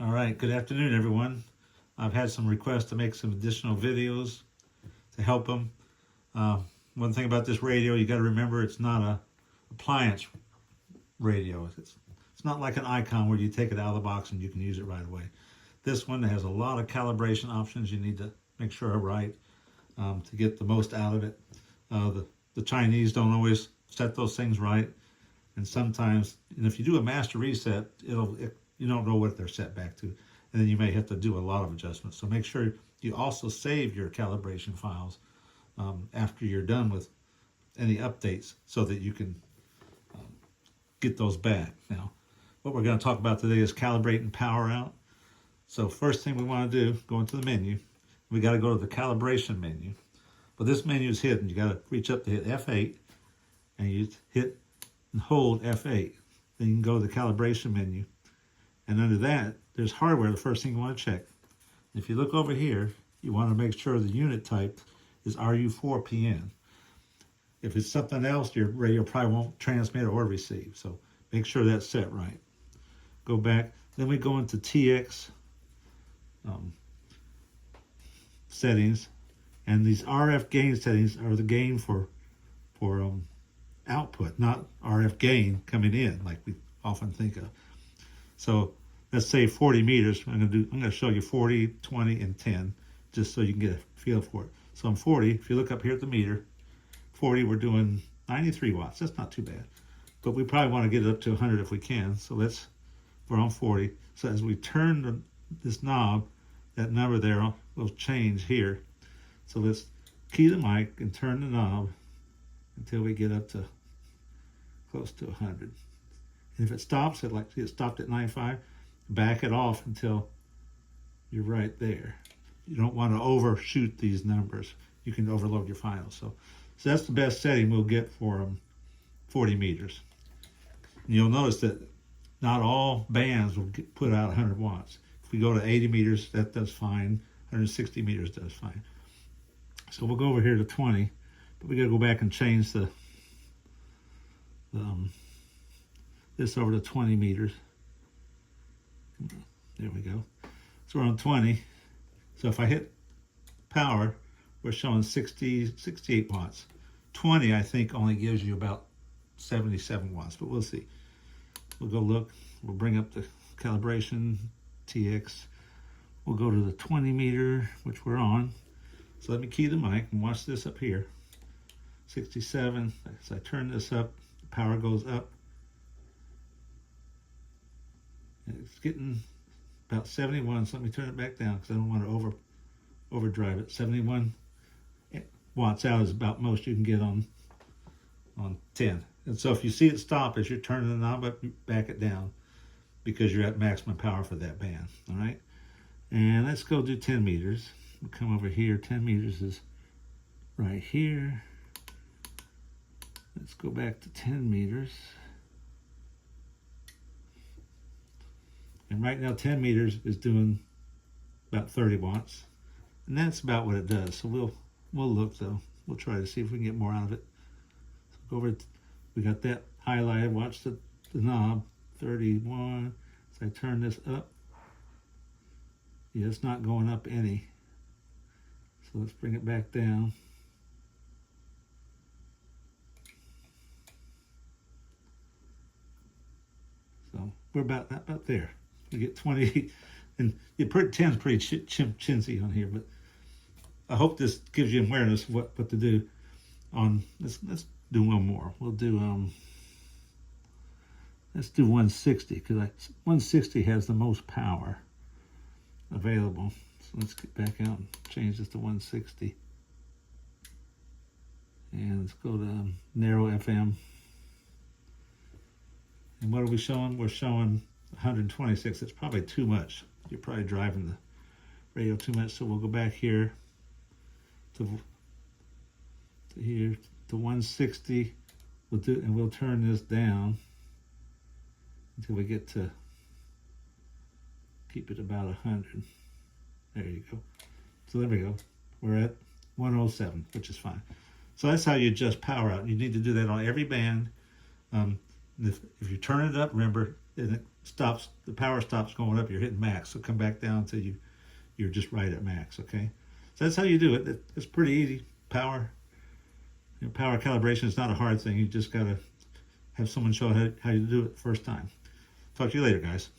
All right, good afternoon, everyone. I've had some requests to make some additional videos to help them. One thing about this radio, you got to remember it's not a appliance radio. It's not like an icon where you take it out of the box and you can use it right away. This one has a lot of calibration options you need to make sure are right to get the most out of it. The Chinese don't always set those things right, and sometimes, and if you do a master reset, you don't know what they're set back to, and then you may have to do a lot of adjustments. So make sure you also save your calibration files after you're done with any updates so that you can get those back. Now, what we're going to talk about today is calibrating power out. So first thing we want to do, go into the menu. We got to go to the calibration menu. But this menu is hidden. You got to reach up to hit F8, and you hit and hold F8. Then you can go to the calibration menu. And under that, there's hardware, the first thing you want to check. If you look over here, you want to make sure the unit type is RU4PN. If it's something else, your radio probably won't transmit or receive. So make sure that's set right. Go back. Then we go into TX settings. And these RF gain settings are the gain for output, not RF gain coming in like we often think of. So let's say 40 meters. I'm going to show you 40, 20, and 10, just so you can get a feel for it. So I'm 40. If you look up here at the meter, 40, we're doing 93 watts. That's not too bad, but we probably want to get it up to 100 if we can. So we're on 40. So as we turn this knob, that number there will change here. So let's key the mic and turn the knob until we get up to close to 100. And if it stops at, like it stopped at 95, back it off until you're right there. You don't want to overshoot these numbers. You can overload your final. So that's the best setting we'll get for 40 meters. And you'll notice that not all bands will put out 100 watts. If we go to 80 meters, that does fine. 160 meters does fine. So we'll go over here to 20, but we got to go back and change this over to 20 meters. There we go. So we're on 20. So if I hit power, we're showing 68 watts. 20, I think, only gives you about 77 watts, but we'll see. We'll go look. We'll bring up the calibration, TX. We'll go to the 20 meter, which we're on. So let me key the mic and watch this up here. 67, as I turn this up, the power goes up. And it's getting about 71, so let me turn it back down because I don't want to overdrive it. 71 watts out is about most you can get on 10. And so if you see it stop as you're turning the knob up, you back it down because you're at maximum power for that band, all right? And let's go do 10 meters. We'll come over here. 10 meters is right here. Let's go back to 10 meters. And right now 10 meters is doing about 30 watts. And that's about what it does. So we'll look though. We'll try to see if we can get more out of it. So go over, we got that highlighted. Watch the knob, 31. So I turn this up. Yeah, it's not going up any. So let's bring it back down. So we're about there. We get 20, and 10 is pretty chintzy on here, but I hope this gives you awareness of what to do. Let's do one more. We'll do let's do 160 because 160 has the most power available. So let's get back out and change this to 160. And let's go to narrow FM. And what are we showing? We're showing 126. It's probably too much. You're probably driving the radio too much. So we'll go back here to 160. We'll turn this down until we get to keep it about 100. There you go. So there we go. We're at 107, which is fine. So that's how you adjust power out. You need to do that on every band. If you turn it up, remember, and it stops, the power stops going up, you're hitting max. So come back down until you're just right at max, okay? So that's how you do it. It's pretty easy. Power calibration is not a hard thing. You just got to have someone show how you do it the first time. Talk to you later, guys.